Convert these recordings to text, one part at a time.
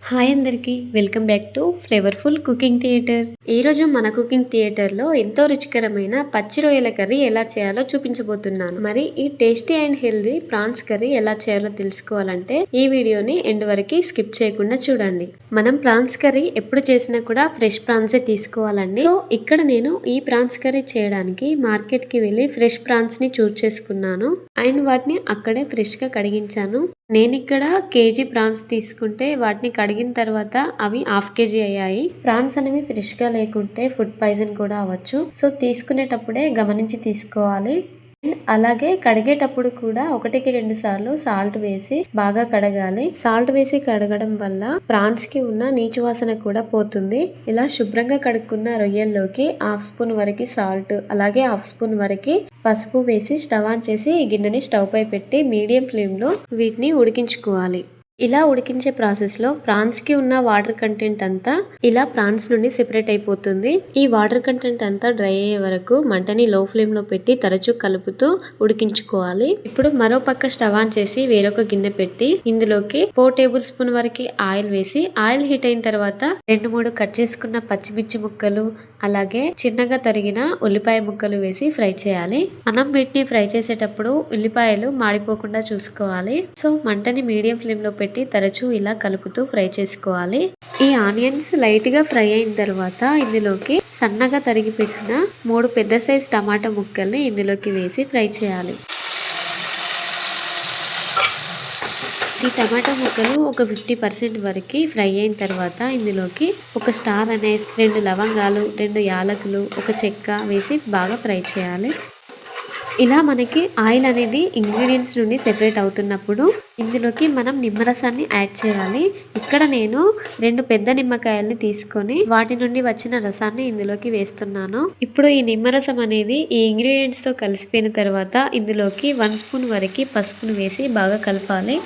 Hi అందరికీ welcome back to flavourful cooking theatre. ఈరోజు మన కుకింగ్ థియేటర్లో ఎంతో రుచికరమైన పచ్చి రొయ్యల కర్రీ ఎలా చేయాలో చూపించబోతున్నాను. మరి ఈ tasty and healthy prawns curry ఎలా చేయాలో తెలుసుకోవాలంటే ఈ వీడియోని ఎండ్ వరకు స్కిప్ చేయకుండా చూడండి. మనం ప్రాన్స్ కర్రీ ఎప్పుడు చేసినా కూడా ఫ్రెష్ ప్రాన్సే తీసుకోవాలండి. సో ఇక్కడ నేను ఈ ప్రాన్స్ కర్రీ చేయడానికి మార్కెట్ కి వెళ్ళి ఫ్రెష్ ప్రాన్స్ ని చూస్ చేసుకున్నాను అండ్ వాటిని అక్కడే ఫ్రెష్ గా కడిగించాను. నేను ఇక్కడ కేజీ ప్రాన్స్ తీసుకుంటే వాటిని కడిగిన తర్వాత అవి హాఫ్ కేజీ అయ్యాయి. ప్రాన్స్ అనేవి ఫ్రెష్ గా లేకుంటే ఫుడ్ పాయిజన్ కూడా అవ్వచ్చు. సో తీసుకునేటప్పుడే గమనించి తీసుకోవాలి. అలాగే కడిగేటప్పుడు కూడా 1-2 సార్లు సాల్ట్ వేసి బాగా కడగాలి. సాల్ట్ వేసి కడగడం వల్ల ప్రాన్స్ కి ఉన్న నీచు వాసన కూడా పోతుంది. ఇలా శుభ్రంగా కడుక్కున్న రొయ్యల్లోకి 1/2 స్పూన్ వరకు సాల్ట్, అలాగే 1/2 స్పూన్ వరకు పసుపు వేసి స్టవ్ ఆన్ చేసి ఈ గిన్నెని స్టవ్ పై పెట్టి మీడియం ఫ్లేమ్ లో వీటిని ఉడికించుకోవాలి. ఇలా ఉడికించే ప్రాసెస్ లో ప్రాన్స్ కి ఉన్న వాటర్ కంటెంట్ అంతా ఇలా ప్రాన్స్ నుండి సెపరేట్ అయిపోతుంది. ఈ వాటర్ కంటెంట్ అంతా డ్రై అయ్యే వరకు మంటని లో ఫ్లేమ్ లో పెట్టి తరచూ కలుపుతూ ఉడికించుకోవాలి. ఇప్పుడు మరో పక్క స్టవ్ ఆన్ చేసి వేరొక గిన్నె పెట్టి ఇందులోకి 4 టేబుల్ స్పూన్ వరకు ఆయిల్ వేసి ఆయిల్ హీట్ అయిన తర్వాత 2-3 కట్ చేసుకున్న పచ్చిమిర్చి ముక్కలు, అలాగే చిన్నగా తరిగిన ఉల్లిపాయ ముక్కలు వేసి ఫ్రై చేయాలి. మనం వీటిని ఫ్రై చేసేటప్పుడు ఉల్లిపాయలు మాడిపోకుండా చూసుకోవాలి. సో మంటని మీడియం ఫ్లేమ్ లో పెట్టి తరచూ ఇలా కలుపుతూ ఫ్రై చేసుకోవాలి. ఈ ఆనియన్స్ లైట్ గా ఫ్రై అయిన తర్వాత ఇందులోకి సన్నగా తరిగి పెట్టిన 3 పెద్ద సైజ్ టమాటా ముక్కల్ని ఇందులోకి వేసి ఫ్రై చేయాలి. ఈ టమాటా ముక్కలు ఒక 50% వరకు ఫ్రై అయిన తర్వాత ఇందులోకి ఒక స్టార్ అనేస్, 2 లవంగాలు, 2 యాలకులు, ఒక చెక్క వేసి బాగా ఫ్రై చేయాలి. ఇలా మనకి ఆయిల్ అనేది ఇంగ్రీడియంట్స్ నుండి సెపరేట్ అవుతున్నప్పుడు ఇందులోకి మనం నిమ్మరసాన్ని యాడ్ చేయాలి. ఇక్కడ నేను 2 పెద్ద నిమ్మకాయల్ని తీసుకొని వాటి నుండి వచ్చిన రసాన్ని ఇందులోకి వేస్తున్నాను. ఇప్పుడు ఈ నిమ్మరసం అనేది ఈ ఇంగ్రీడియంట్స్ తో కలిసిపోయిన తర్వాత ఇందులోకి 1 స్పూన్ వరకు పసుపును వేసి బాగా కలపాలి.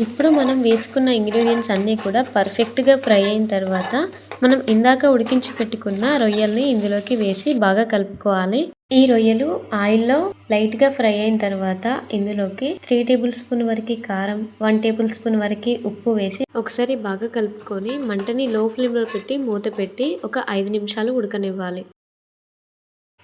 ఇప్పుడు మనం వేసుకున్న ఇంగ్రీడియంట్స్ అన్నీ కూడా పర్ఫెక్ట్గా ఫ్రై అయిన తర్వాత మనం ఇందాక ఉడికించి పెట్టుకున్న రొయ్యల్ని ఇందులోకి వేసి బాగా కలుపుకోవాలి. ఈ రొయ్యలు ఆయిల్లో లైట్గా ఫ్రై అయిన తర్వాత ఇందులోకి 3 టేబుల్ స్పూన్ వరకు కారం, 1 టేబుల్ స్పూన్ వరకు ఉప్పు వేసి ఒకసారి బాగా కలుపుకొని మంటని లో ఫ్లేమ్లో పెట్టి మూత పెట్టి ఒక 5 నిమిషాలు ఉడకనివ్వాలి.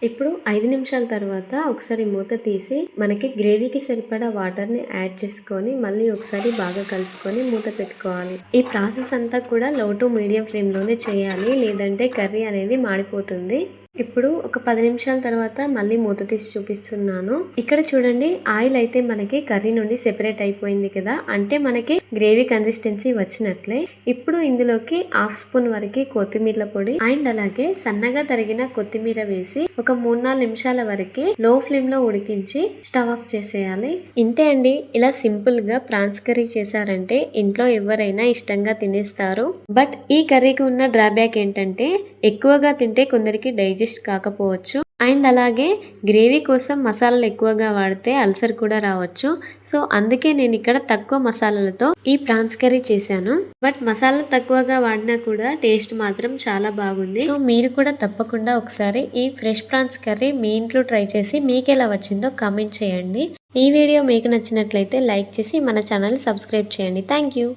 ఇప్పుడు 5 నిమిషాల తర్వాత ఒకసారి మూత తీసి మనకి గ్రేవీకి సరిపడా వాటర్ని యాడ్ చేసుకొని మళ్ళీ ఒకసారి బాగా కలుపుకొని మూత పెట్టుకోవాలి. ఈ ప్రాసెస్ అంతా కూడా లో టు మీడియం ఫ్లేమ్లోనే చేయాలి, లేదంటే కర్రీ అనేది మాడిపోతుంది. ఇప్పుడు ఒక 10 నిమిషాల తర్వాత మళ్ళీ మూత తీసి చూపిస్తున్నాను. ఇక్కడ చూడండి, ఆయిల్ అయితే మనకి కర్రీ నుండి సెపరేట్ అయిపోయింది కదా, అంటే మనకి గ్రేవీ కన్సిస్టెన్సీ వచ్చినట్లే. ఇప్పుడు ఇందులోకి 1/2 స్పూన్ వరకు కొత్తిమీర పొడి అండ్ అలాగే సన్నగా తరిగిన కొత్తిమీర వేసి ఒక 3-4 నిమిషాల వరకు లో ఫ్లేమ్ లో ఉడికించి స్టవ్ ఆఫ్ చేసేయాలి. ఇంతే అండి. ఇలా సింపుల్ గా ప్రాన్స్ కర్రీ చేశారంటే ఇంట్లో ఎవరైనా ఇష్టంగా తినేస్తారు. బట్ ఈ కర్రీకి ఉన్న డ్రాబ్యాక్ ఏంటంటే ఎక్కువగా తింటే కొందరికి డైజెస్ట్ కాకపోవచ్చు అండ్ అలాగే గ్రేవీ కోసం మసాలాలు ఎక్కువగా వాడితే అల్సర్ కూడా రావచ్చు. సో అందుకే నేను ఇక్కడ తక్కువ మసాలాలతో ఈ ప్రాన్స్ కర్రీ చేశాను. బట్ మసాలా తక్కువగా వాడినా కూడా టేస్ట్ మాత్రం చాలా బాగుంది. సో మీరు కూడా తప్పకుండా ఒకసారి ఈ ఫ్రెష్ ప్రాన్స్ కర్రీ మీ ఇంట్లో ట్రై చేసి మీకు ఎలా వచ్చిందో కామెంట్ చేయండి. ఈ వీడియో మీకు నచ్చినట్లయితే లైక్ చేసి మన ఛానల్ సబ్స్క్రైబ్ చేయండి. Thank you.